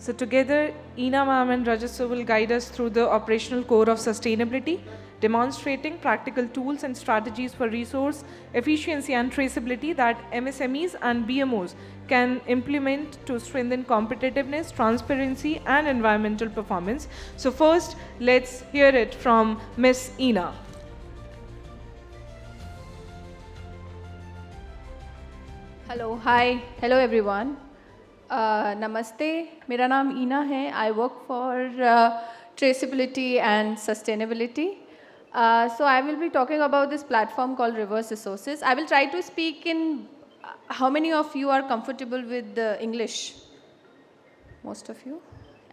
So together, Ina ma'am and Rajaswa will guide us through the operational core of sustainability, demonstrating practical tools and strategies for resource efficiency and traceability that MSMEs and BMOs can implement to strengthen competitiveness, transparency, and environmental performance. So first, let's hear it from Miss Ina. Hello hi hello everyone नमस्ते मेरा नाम ईना है I work for traceability and sustainability so I will be talking about this platform called Reverse Resources. I will try to speak in how many of you are comfortable with English? Most of you.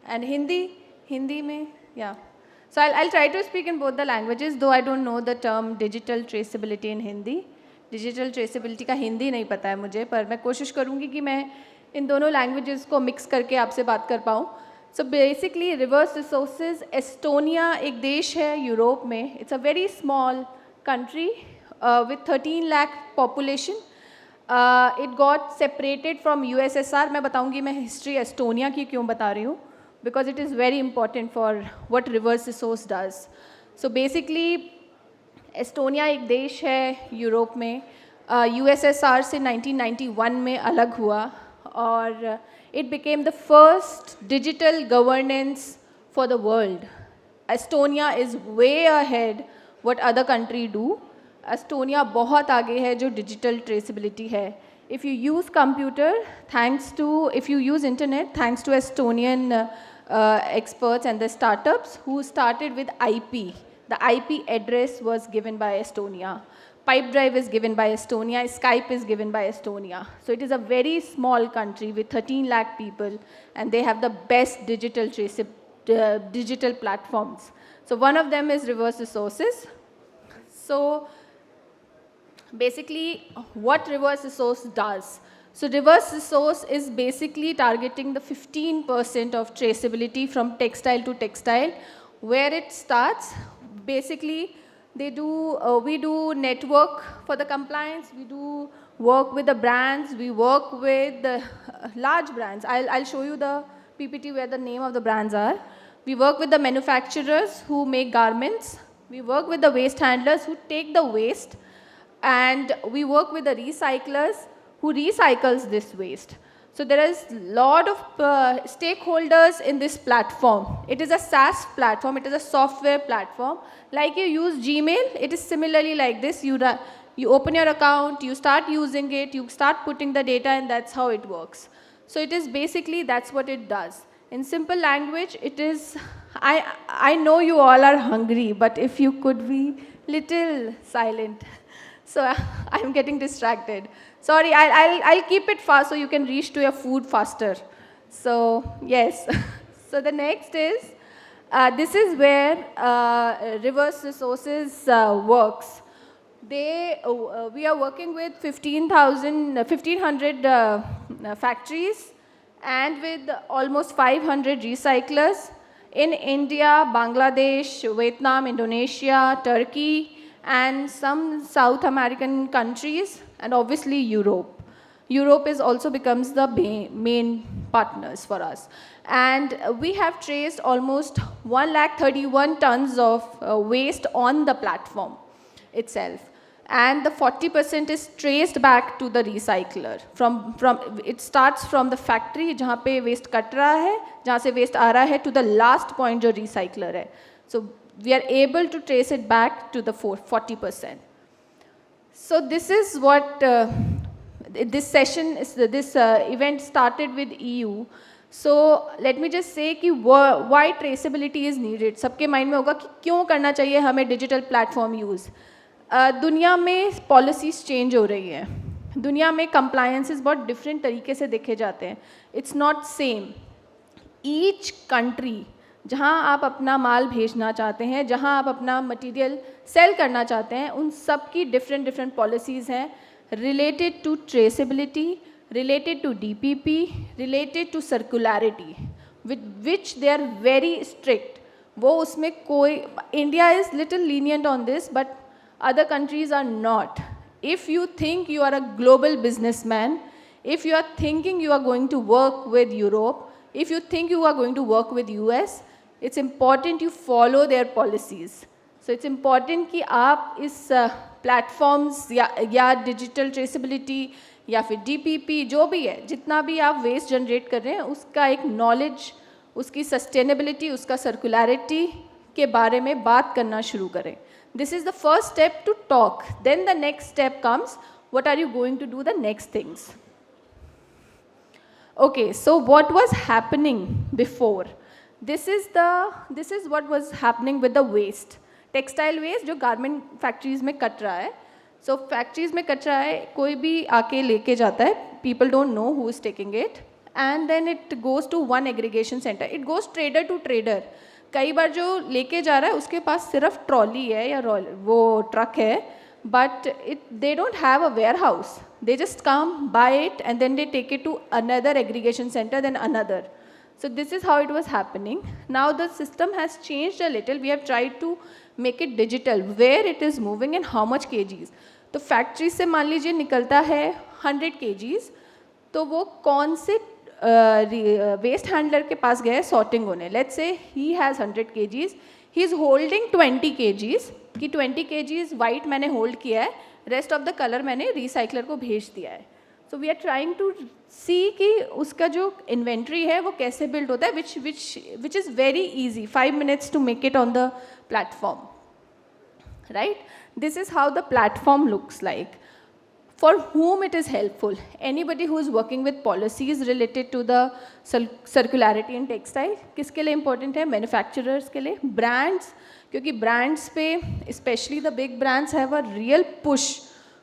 And Hindi mein, yeah. So I'll try to speak in both the languages, though I don't know the term digital traceability in Hindi. Digital traceability का हिंदी नहीं पता है मुझे, पर मैं कोशिश करूँगी कि मैं इन दोनों लैंग्वेजेस को मिक्स करके आपसे बात कर पाऊँ. So basically reverse resources, Estonia एक देश है यूरोप में. It's a very small country with 13 lakh population. It got separated from USSR. मैं बताऊँगी मैं हिस्ट्री एस्टोनिया की क्यों बता रही हूँ, because it is very important for what reverse resource does. So basically Estonia एक देश है यूरोप में. USSR से 1991 में अलग हुआ और it became the first digital governance for the world. Estonia is way ahead what other country do. Estonia बहुत आगे है जो डिजिटल ट्रेसिबिलिटी है. If you use computer thanks to, if you use internet thanks to Estonian experts and the startups who started with IP. The IP address was given by Estonia. Pipedrive is given by Estonia. Skype is given by Estonia. So it is a very small country with 13 lakh people, and they have the best digital platforms. So one of them is Reverse Resources. So basically, what Reverse Resource does. So Reverse Resource is basically targeting the 15% of traceability from textile to textile. Where it starts, basically we do network for the compliance, we do work with the brands, we work with the large brands. I'll show you the PPT where the name of the brands are. We work with the manufacturers who make garments, we work with the waste handlers who take the waste, and we work with the recyclers who recycles this waste. So there is a lot of stakeholders in this platform. It is a SaaS platform, it is a software platform. Like you use Gmail, it is similarly like this. You open your account, you start using it, you start putting the data, and that's how it works. So it is basically, that's what it does. In simple language, it is, I know you all are hungry, but if you could be little silent. So I'm getting distracted. Sorry, I'll keep it fast so you can reach to your food faster. So yes. So the next is, this is where Reverse Resources works. We are working with 1,500 factories and with almost 500 recyclers in India, Bangladesh, Vietnam, Indonesia, Turkey, and some South American countries, and obviously Europe. Europe is also becomes the main partners for us. And we have traced almost 131 tons of waste on the platform itself. And the 40% is traced back to the recycler. It starts from the factory जहाँ पे waste cut रहा है, जहाँ से waste आ रहा है, to the last point जो recycler है. So we are able to trace it back to the 40%. So this is what this session is. This event started with EU. So let me just say कि why traceability is needed. सबके mind में होगा कि क्यों करना चाहिए हमें digital platform use. दुनिया में policies change हो रही हैं. दुनिया में compliances बहुत different तरीके से देखे जाते हैं. It's not same. Each country जहाँ आप अपना माल भेजना चाहते हैं, जहाँ आप अपना मटेरियल सेल करना चाहते हैं, उन सब की डिफरेंट पॉलिसीज़ हैं related to traceability, related to DPP, related to circularity, which they are very strict. वो उसमें कोई, India is little lenient on this, but other countries are not. If you think you are a global businessman, if you are thinking you are going to work with Europe, if you think you are going to work with US, it's important you follow their policies. So it's important कि आप इस platforms या digital traceability या फिर DPP जो भी है, जितना भी आप waste generate कर रहे हैं, उसका एक knowledge, उसकी sustainability, उसका circularity के बारे में बात करना शुरू करें. This is the first step to talk. Then the next step comes, what are you going to do the next things? Okay, so what was happening before? This is what was happening with the waste. Textile waste जो garment factories में cut रहा है. So factories में cut रहा है, कोई भी आके लेके जाता है. People don't know who is taking it. And then it goes to one aggregation center. It goes trader to trader. कई बार जो लेके जा रहा है उसके पास सिर्फ ट्रॉली है या वो ट्रक है, but they don't have a warehouse. They just come, buy it, and then they take it to another aggregation center, then another. So this is how it was happening. Now the system has changed a little. We have tried to make it digital, where it is moving and how much kgs. तो factory से मान लीजिए निकलता है 100 kgs, तो वो कौन से वेस्ट हैंडलर के पास गए सॉर्टिंग होने. Let's say he has 100 kgs, he is holding 20 kgs, कि 20 kgs वाइट मैंने होल्ड किया है, रेस्ट ऑफ द कलर मैंने रिसाइकलर को भेज दिया है. So we are trying to see कि उसका जो इन्वेंट्री है वो कैसे बिल्ड होता है, which is very easy, 5 minutes to make it on the platform. Right, this is how the platform looks like. For whom it is helpful? Anybody who is working with policies related to the circularity in textile. किसके लिए important है? Manufacturers के लिए, brands, क्योंकि brands पे especially the big brands have a real push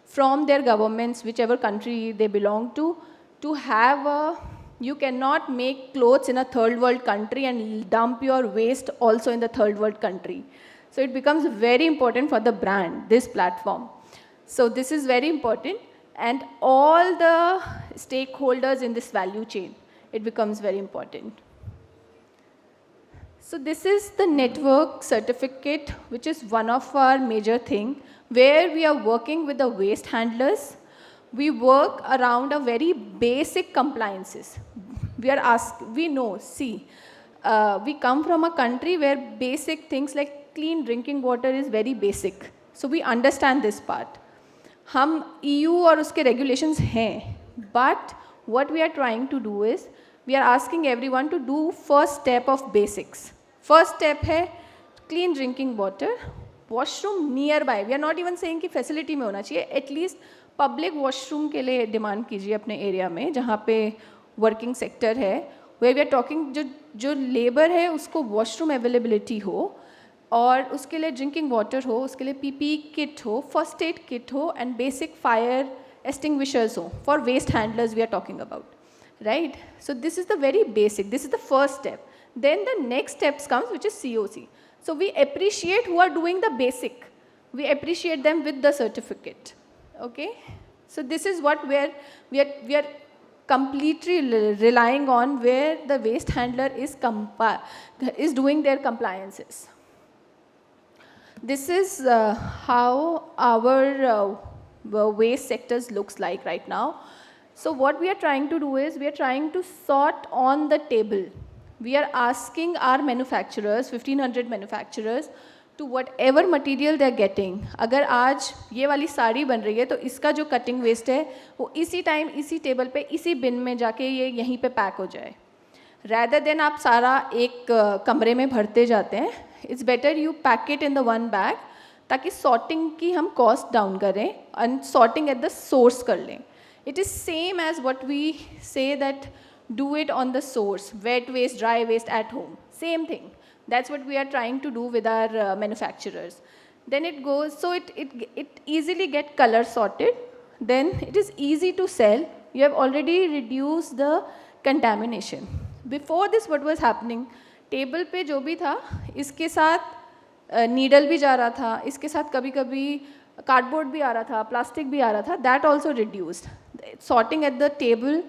from their governments, whichever country they belong to have a, you cannot make clothes in a third world country and dump your waste also in the third world country. So it becomes very important for the brand, this platform. So this is very important, and all the stakeholders in this value chain, it becomes very important. So this is the network certificate, which is one of our major thing, where we are working with the waste handlers. We work around a very basic compliances. We know, see, we come from a country where basic things like clean drinking water is very basic. So we understand this part. हम EU और उसके regulations हैं, but what we are trying to do is, we are asking everyone to do first step of basics. First step है clean drinking water, washroom nearby. We are not even saying कि facility में होना चाहिए, at least public washroom के लिए demand कीजिए अपने area में, जहाँ पे working sector है, where we are talking जो labor है उसको washroom availability हो, और उसके लिए ड्रिंकिंग वाटर हो, उसके लिए PPE किट हो, फर्स्ट एड किट हो, एंड बेसिक फायर एक्सटिंग्विशर्स हो. For waste handlers we are talking about, right. So this is the very basic, this is the first step. Then the next steps comes, which is COC. So we appreciate who are doing the basic, we appreciate them with the certificate. Okay, so this is what where we are completely relying on, where the waste handler is doing their compliances. This is how our waste sectors looks like right now. So what we are trying to do is, we are trying to sort on the table. We are asking our manufacturers, 1500 manufacturers, to whatever material they are getting. अगर आज ये वाली साड़ी बन रही है तो इसका जो cutting waste है वो इसी टाइम इसी टेबल पे इसी बिन में जाके ये यहीं पे पैक हो जाए. Rather than आप सारा एक कमरे में भरते जाते हैं, it's better you pack it in the one bag, ताकि sorting की हम cost down करें and sorting at the source कर लें. It is same as what we say that do it on the source, wet waste, dry waste at home. Same thing. That's what we are trying to do with our manufacturers. Then it goes, so it easily get color sorted. Then it is easy to sell. You have already reduced the contamination. Before this, what was happening? Table पे जो भी था, इसके साथ needle भी जा रहा था, इसके साथ कभी कभी कार्डबोर्ड भी आ रहा था, प्लास्टिक भी आ रहा था. That also reduced. Sorting at the table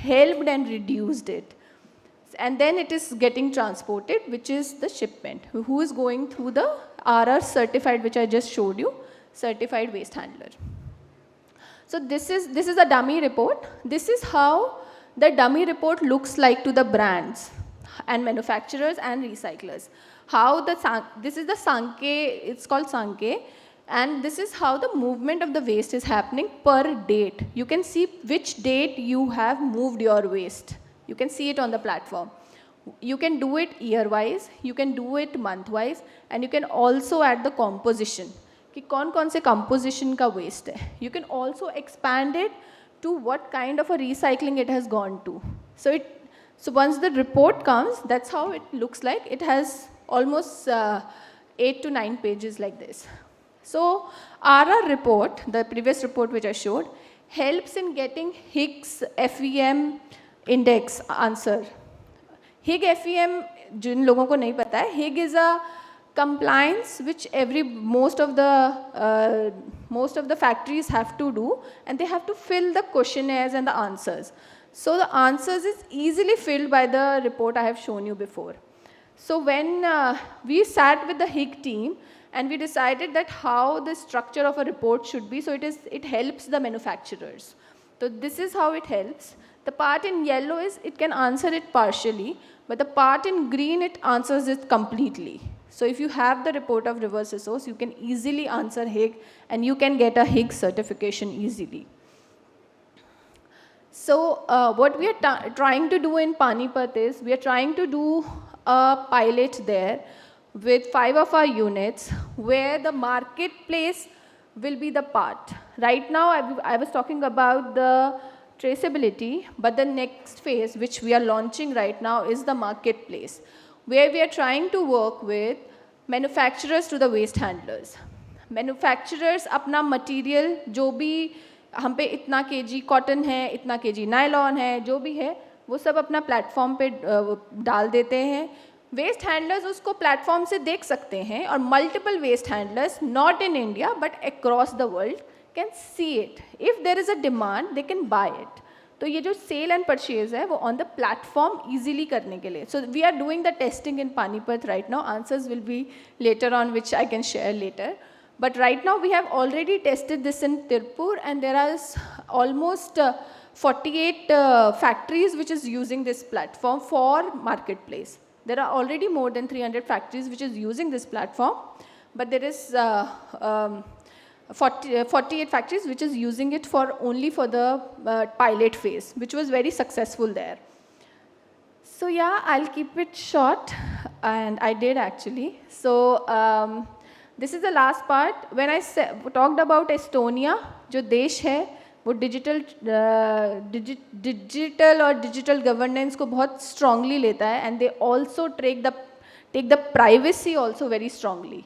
helped and reduced it. And then it is getting transported, which is the shipment, who is going through the RR certified, which I just showed you, certified waste handler. So this is a dummy report. This is how the dummy report looks like to the brands and manufacturers and recyclers. How this is the Sankey, it's called Sankey, and this is how the movement of the waste is happening per date. You can see which date you have moved your waste. You can see it on the platform. You can do it year-wise, you can do it month-wise, and you can also add the composition. कि कौन-कौन से composition का waste है. You can also expand it to what kind of a recycling it has gone to. So once the report comes, that's how it looks like. It has almost 8 to 9 pages like this. So RR report, the previous report which I showed, helps in getting Higgs FEM index answer. Higg FEM, जिन लोगों को नहीं पता है, Higg is a compliance which most of the factories have to do, and they have to fill the questionnaires and the answers. So the answers is easily filled by the report I have shown you before. So when we sat with the Higg team and we decided that how the structure of a report should be, so it helps the manufacturers. So this is how it helps. The part in yellow is it can answer it partially, but the part in green it answers it completely. So if you have the report of reverse resource, you can easily answer Higg and you can get a Higg certification easily. So what we are trying to do in Panipat is we are trying to do a pilot there with 5 of our units where the marketplace will be the part. Right now I was talking about the traceability, but the next phase which we are launching right now is the marketplace, where we are trying to work with manufacturers to the waste handlers. Manufacturers अपना material जो भी हम पे इतना kg cotton है, इतना kg nylon है, जो भी है वो सब अपना platform पे डाल देते हैं. Waste handlers उसको platform से देख सकते हैं और multiple waste handlers not in India but across the world can see it. If there is a demand, they can buy it. तो ये जो sale and purchase है वो on the platform easily करने के लिए. So we are doing the testing in Panipat right now. Answers will be later on, which I can share later. But right now we have already tested this in Tirupur, and there are almost 48 factories which is using this platform for marketplace. There are already more than 300 factories which is using this platform, but there is 48 factories which is using it only for the pilot phase, which was very successful there. So yeah, I'll keep it short, and I did actually. So this is the last part. When I talked about Estonia, जो देश है वो digital और digital governance को बहुत strongly लेता है, and they also take the privacy also very strongly.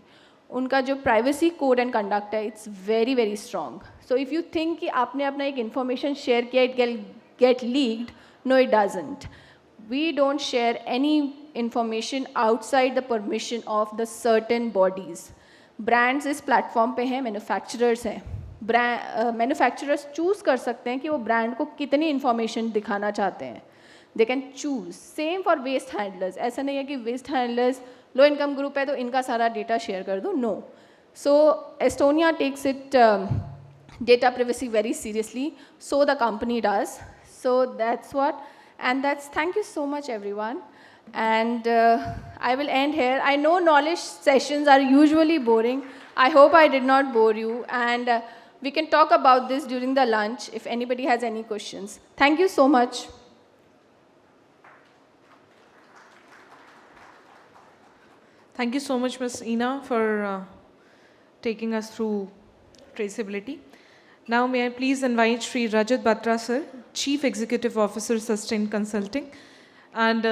उनका जो privacy code and conduct है, it's very very strong. So if you think कि आपने अपना एक information share किया, it will get leaked, no it doesn't. We don't share any information outside the permission of the certain bodies. Brands इस platform पे हैं, manufacturers हैं. Manufacturers choose कर सकते हैं कि वो brand को कितनी information दिखाना चाहते हैं. They can choose. Same for waste handlers. ऐसा नहीं है कि waste handlers low income group है तो इनका सारा data share कर दो. No. So Estonia takes it data privacy very seriously. So the company does. So that's what. And thank you so much everyone. And I will end here. I know knowledge sessions are usually boring. I hope I did not bore you. And we can talk about this during the lunch if anybody has any questions. Thank you so much. Thank you so much, Ms. Ina, for taking us through traceability. Now, may I please invite Sri Rajat Batra, sir, Chief Executive Officer, Sustain Consulting. And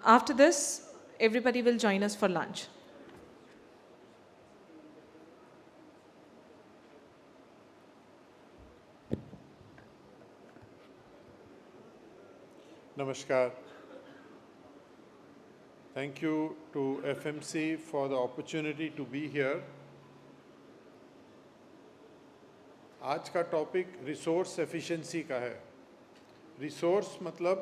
after this, everybody will join us for lunch. Namaskar. Thank you to FMC for the opportunity to be here. आज का topic resource efficiency का है. Resource मतलब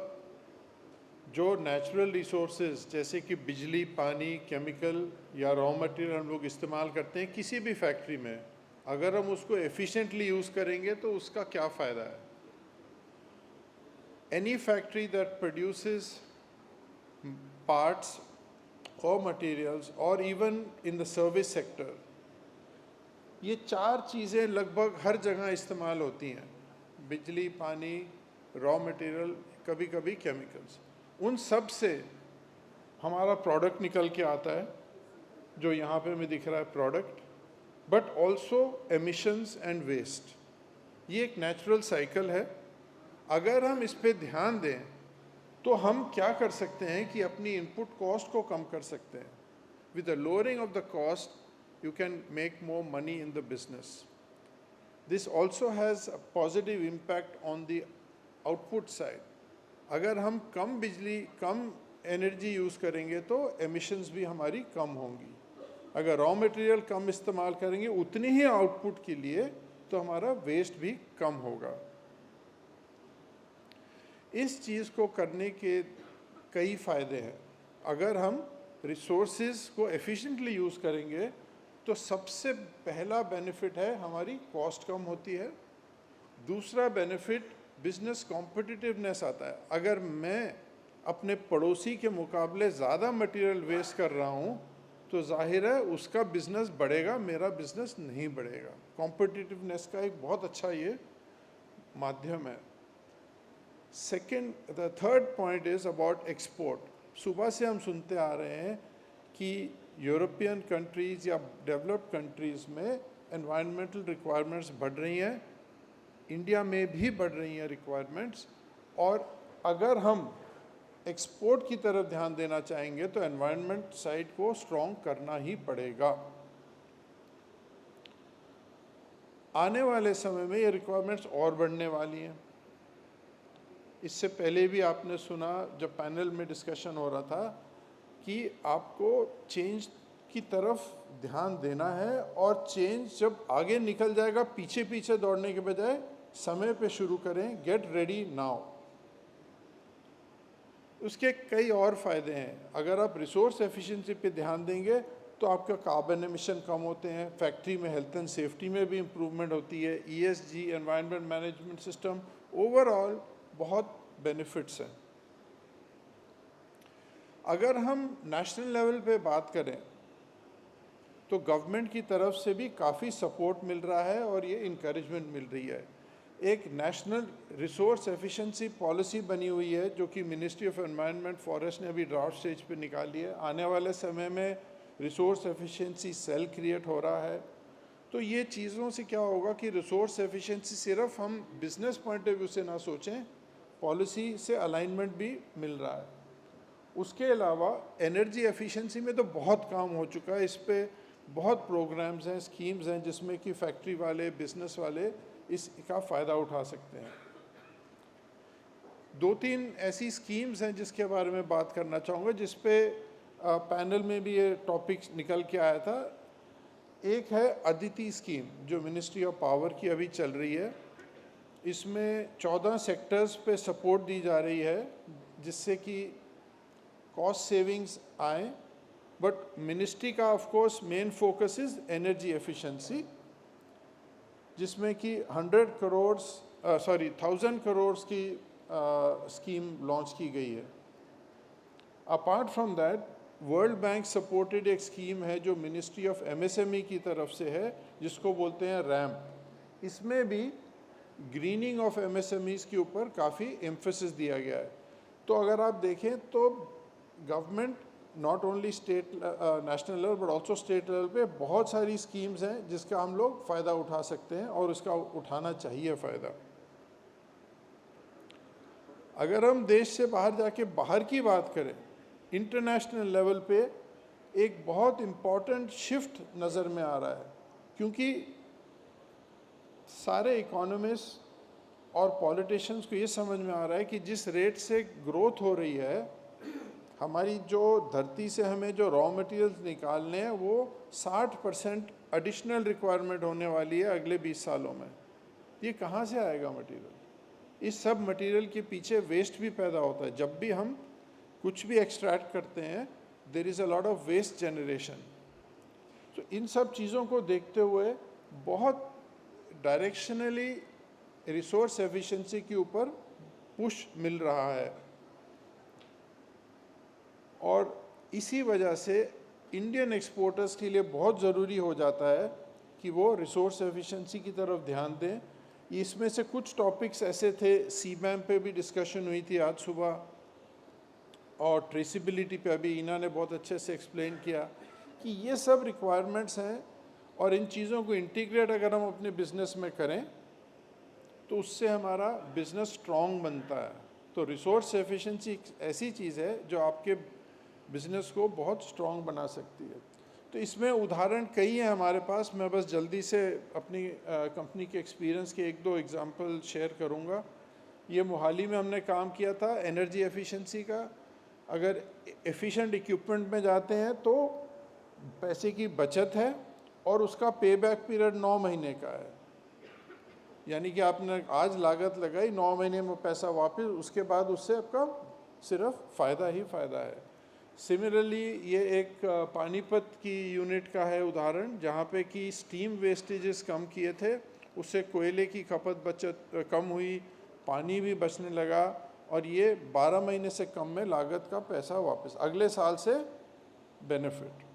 जो natural resources जैसे कि बिजली, पानी, केमिकल या रॉ मटेरियल हम लोग इस्तेमाल करते हैं किसी भी फैक्ट्री में, अगर हम उसको एफिशिएंटली यूज़ करेंगे तो उसका क्या फ़ायदा है. any factory that produces parts or materials or even in the service sector, ये चार चीज़ें लगभग हर जगह इस्तेमाल होती हैं, बिजली, पानी, रॉ मटेरियल, कभी कभी केमिकल्स। उन सब से हमारा प्रोडक्ट निकल के आता है, जो यहाँ पे हमें दिख रहा है product, but also emissions and waste. ये एक नेचुरल साइकिल है। अगर हम इस पे ध्यान दें तो हम क्या कर सकते हैं कि अपनी इनपुट कॉस्ट को कम कर सकते हैं। With the lowering of the cost you can make more money in the business. This also has a positive impact on the output side. अगर हम कम बिजली, कम एनर्जी यूज़ करेंगे तो एमिशंस भी हमारी कम होंगी। अगर रॉ मटेरियल कम इस्तेमाल करेंगे उतनी ही आउटपुट के लिए, तो हमारा वेस्ट भी कम होगा। इस चीज़ को करने के कई फ़ायदे हैं। अगर हम रिसोर्सेज को एफिशिएंटली यूज़ करेंगे तो सबसे पहला बेनिफिट है हमारी कॉस्ट कम होती है। दूसरा बेनिफिट बिजनेस कॉम्पिटिटिवनेस आता है। अगर मैं अपने पड़ोसी के मुकाबले ज़्यादा मटेरियल वेस्ट कर रहा हूँ तो जाहिर है उसका बिजनेस बढ़ेगा, मेरा बिजनेस नहीं बढ़ेगा। कॉम्पिटिटिवनेस का एक बहुत अच्छा ये माध्यम है। Second, the third point is about export. सुबह से हम सुनते आ रहे हैं कि यूरोपियन कंट्रीज़ या डेवलप्ड कंट्रीज़ में एनवायरमेंटल रिक्वायरमेंट्स बढ़ रही हैं, इंडिया में भी बढ़ रही हैं रिक्वायरमेंट्स। और अगर हम एक्सपोर्ट की तरफ ध्यान देना चाहेंगे तो एनवायरनमेंट साइड को स्ट्रॉन्ग करना ही पड़ेगा। आने वाले समय में ये रिक्वायरमेंट्स और बढ़ने वाली हैं। इससे पहले भी आपने सुना जब पैनल में डिस्कशन हो रहा था कि आपको चेंज की तरफ ध्यान देना है, और चेंज जब आगे निकल जाएगा पीछे पीछे दौड़ने के बजाय समय पे शुरू करें। Get ready now. उसके कई और फ़ायदे हैं। अगर आप रिसोर्स एफिशिएंसी पे ध्यान देंगे तो आपका कार्बन एमिशन कम होते हैं, फैक्ट्री में हेल्थ एंड सेफ्टी में भी इम्प्रूवमेंट होती है, ESG environment management system, overall बहुत बेनिफिट्स हैं। अगर हम नेशनल लेवल पे बात करें तो गवर्नमेंट की तरफ से भी काफ़ी सपोर्ट मिल रहा है और ये इनकरेजमेंट मिल रही है। एक नेशनल रिसोर्स एफिशिएंसी पॉलिसी बनी हुई है जो कि मिनिस्ट्री ऑफ एनवायरनमेंट फॉरेस्ट ने अभी ड्राफ्ट स्टेज पे निकाली है। आने वाले समय में रिसोर्स एफिशिएंसी सेल क्रिएट हो रहा है। तो ये चीज़ों से क्या होगा कि रिसोर्स एफिशिएंसी सिर्फ हम बिजनेस पॉइंट ऑफ व्यू से ना सोचें, पॉलिसी से अलाइनमेंट भी मिल रहा है। उसके अलावा एनर्जी एफिशिएंसी में तो बहुत काम हो चुका है। इस पे बहुत प्रोग्राम्स हैं, स्कीम्स हैं जिसमें कि फैक्ट्री वाले, बिजनेस वाले इसका फ़ायदा उठा सकते हैं। दो तीन ऐसी स्कीम्स हैं जिसके बारे में बात करना चाहूँगा, जिस पे पैनल में भी ये टॉपिक निकल के आया था। एक है अदिति स्कीम जो मिनिस्ट्री ऑफ पावर की अभी चल रही है। इसमें 14 सेक्टर्स पे सपोर्ट दी जा रही है जिससे कि कॉस्ट सेविंग्स आए, बट मिनिस्ट्री का of course main focus is energy efficiency, जिसमें कि 1000 करोड़ की स्कीम लॉन्च की गई है। Apart from that world bank supported एक स्कीम है जो मिनिस्ट्री ऑफ MSME की तरफ से है, जिसको बोलते हैं रैम्प। इसमें भी ग्रीनिंग ऑफ MSMEs के ऊपर काफ़ी एम्फेसिस दिया गया है। तो अगर आप देखें तो government not only state national level but also state level पे बहुत सारी स्कीम्स हैं जिसका हम लोग फ़ायदा उठा सकते हैं और उसका उठाना चाहिए फ़ायदा। अगर हम देश से बाहर जाके बाहर की बात करें, इंटरनेशनल लेवल पे एक बहुत इम्पॉर्टेंट शिफ्ट नज़र में आ रहा है, क्योंकि सारे इकोनॉमिस्ट और पॉलिटिशियंस को ये समझ में आ रहा है कि जिस रेट से ग्रोथ हो रही है, हमारी जो धरती से हमें जो रॉ मटेरियल्स निकालने हैं वो 60% एडिशनल रिक्वायरमेंट होने वाली है अगले 20 सालों में। ये कहाँ से आएगा मटेरियल? इस सब मटेरियल के पीछे वेस्ट भी पैदा होता है। जब भी हम कुछ भी एक्सट्रैक्ट करते हैं there is a lot of waste generation. तो इन सब चीज़ों को देखते हुए बहुत डायरेक्शनली रिसोर्स एफिशिएंसी के ऊपर पुश मिल रहा है, और इसी वजह से इंडियन एक्सपोर्टर्स के लिए बहुत ज़रूरी हो जाता है कि वो रिसोर्स एफिशिएंसी की तरफ ध्यान दें। इसमें से कुछ टॉपिक्स ऐसे थे, सीबैम पे भी डिस्कशन हुई थी आज सुबह, और ट्रेसिबिलिटी पे अभी ईना ने बहुत अच्छे से एक्सप्लेन किया कि ये सब रिक्वायरमेंट्स हैं, और इन चीज़ों को इंटीग्रेट अगर हम अपने बिजनेस में करें तो उससे हमारा बिजनेस स्ट्रॉन्ग बनता है। तो रिसोर्स एफिशिएंसी एक ऐसी चीज़ है जो आपके बिजनेस को बहुत स्ट्रॉन्ग बना सकती है। तो इसमें उदाहरण कई हैं हमारे पास, मैं बस जल्दी से अपनी कंपनी के एक्सपीरियंस के एक दो एग्जांपल शेयर करूंगा। ये मोहाली में हमने काम किया था एनर्जी एफिशिएंसी का। अगर एफिशिएंट इक्विपमेंट में जाते हैं तो पैसे की बचत है, और उसका पे बैक पीरियड 9 महीने का है, यानी कि आपने आज लागत लगाई, 9 महीने में पैसा वापस, उसके बाद उससे आपका सिर्फ फ़ायदा ही फ़ायदा है। सिमिलरली ये एक पानीपत की यूनिट का है उदाहरण, जहाँ पे कि स्टीम वेस्टेजेस कम किए थे, उससे कोयले की खपत बचत कम हुई, पानी भी बचने लगा, और ये 12 महीने से कम में लागत का पैसा वापस, अगले साल से बेनिफिट।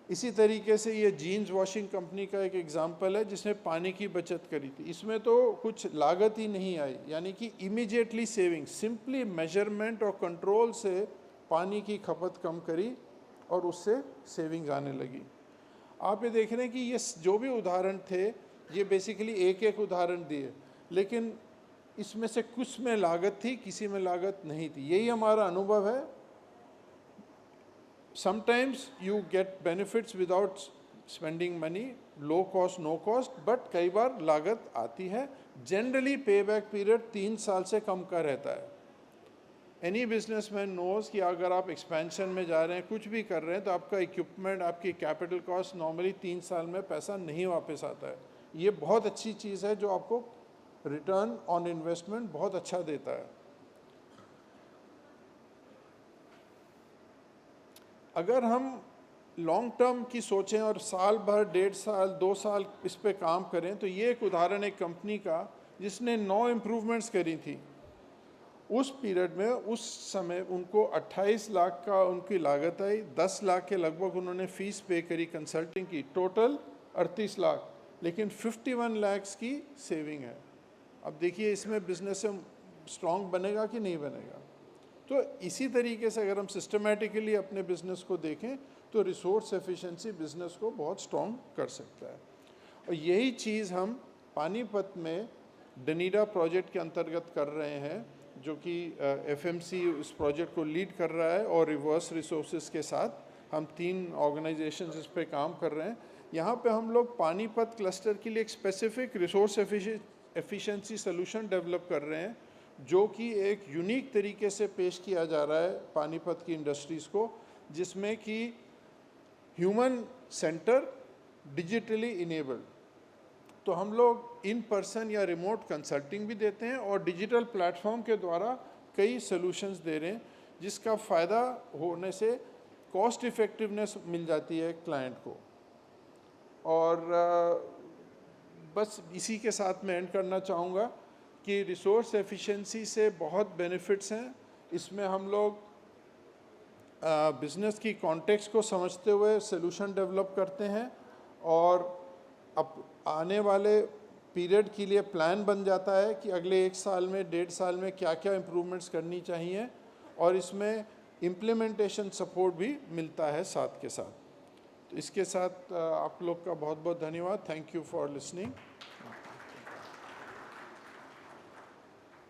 इसी तरीके से ये जीन्स वॉशिंग कंपनी का एक एग्जांपल है जिसने पानी की बचत करी थी। इसमें तो कुछ लागत ही नहीं आई, यानी कि इमीडिएटली सेविंग, सिंपली मेजरमेंट और कंट्रोल से पानी की खपत कम करी और उससे सेविंग्स आने लगी। आप ये देख रहे हैं कि ये जो भी उदाहरण थे ये बेसिकली एक एक उदाहरण दिए, लेकिन इसमें से कुछ में लागत थी, किसी में लागत नहीं थी। यही हमारा अनुभव है। Sometimes you get benefits without spending money, low cost no cost, but कई बार लागत आती है। जनरली पे बैक पीरियड 3 साल से कम का रहता है। एनी बिजनेसमैन नोज कि अगर आप एक्सपेंशन में जा रहे हैं, कुछ भी कर रहे हैं, तो आपका इक्विपमेंट, आपकी कैपिटल कॉस्ट नॉर्मली 3 साल में पैसा नहीं वापस आता है। ये बहुत अच्छी चीज़ है जो आपको रिटर्न ऑन इन्वेस्टमेंट बहुत अच्छा देता है। अगर हम लॉन्ग टर्म की सोचें और साल भर, 1.5 साल, 2 साल इस पे काम करें, तो ये एक उदाहरण एक कंपनी का जिसने 9 इम्प्रूवमेंट्स करी थी। उस पीरियड में उस समय उनको 28 लाख का उनकी लागत आई, 10 लाख के लगभग उन्होंने फीस पे करी कंसल्टिंग की, टोटल 38 लाख, लेकिन 51 लाख की सेविंग है। अब देखिए इसमें बिजनेस स्ट्रॉन्ग बनेगा कि नहीं बनेगा। तो इसी तरीके से अगर हम सिस्टमेटिकली अपने बिजनेस को देखें तो रिसोर्स एफिशिएंसी बिजनेस को बहुत स्ट्रॉन्ग कर सकता है। और यही चीज़ हम पानीपत में डनीडा प्रोजेक्ट के अंतर्गत कर रहे हैं, जो कि एफएमसी इस प्रोजेक्ट को लीड कर रहा है, और रिवर्स रिसोर्सेज के साथ हम 3 ऑर्गेनाइजेशंस इस पे काम कर रहे हैं। यहाँ पे हम लोग पानीपत क्लस्टर के लिए एक specific resource efficiency solution develop कर रहे हैं, जो कि एक यूनिक तरीके से पेश किया जा रहा है पानीपत की इंडस्ट्रीज़ को, जिसमें कि ह्यूमन सेंटर, डिजिटली इनेबल्ड। तो हम लोग इन पर्सन या रिमोट कंसल्टिंग भी देते हैं और डिजिटल प्लेटफॉर्म के द्वारा कई सॉल्यूशंस दे रहे हैं, जिसका फ़ायदा होने से कॉस्ट इफ़ेक्टिवनेस मिल जाती है क्लाइंट को। और बस इसी के साथ मैं एंड करना चाहूँगा कि रिसोर्स एफिशिएंसी से बहुत बेनिफिट्स हैं। इसमें हम लोग बिज़नेस की कॉन्टेक्स्ट को समझते हुए सॉल्यूशन डेवलप करते हैं, और अब आने वाले पीरियड के लिए प्लान बन जाता है कि अगले 1 साल में, 1.5 साल में क्या क्या इम्प्रूवमेंट्स करनी चाहिए, और इसमें इम्प्लीमेंटेशन सपोर्ट भी मिलता है साथ के साथ। तो इसके साथ आप लोग का बहुत बहुत धन्यवाद। Thank you for listening.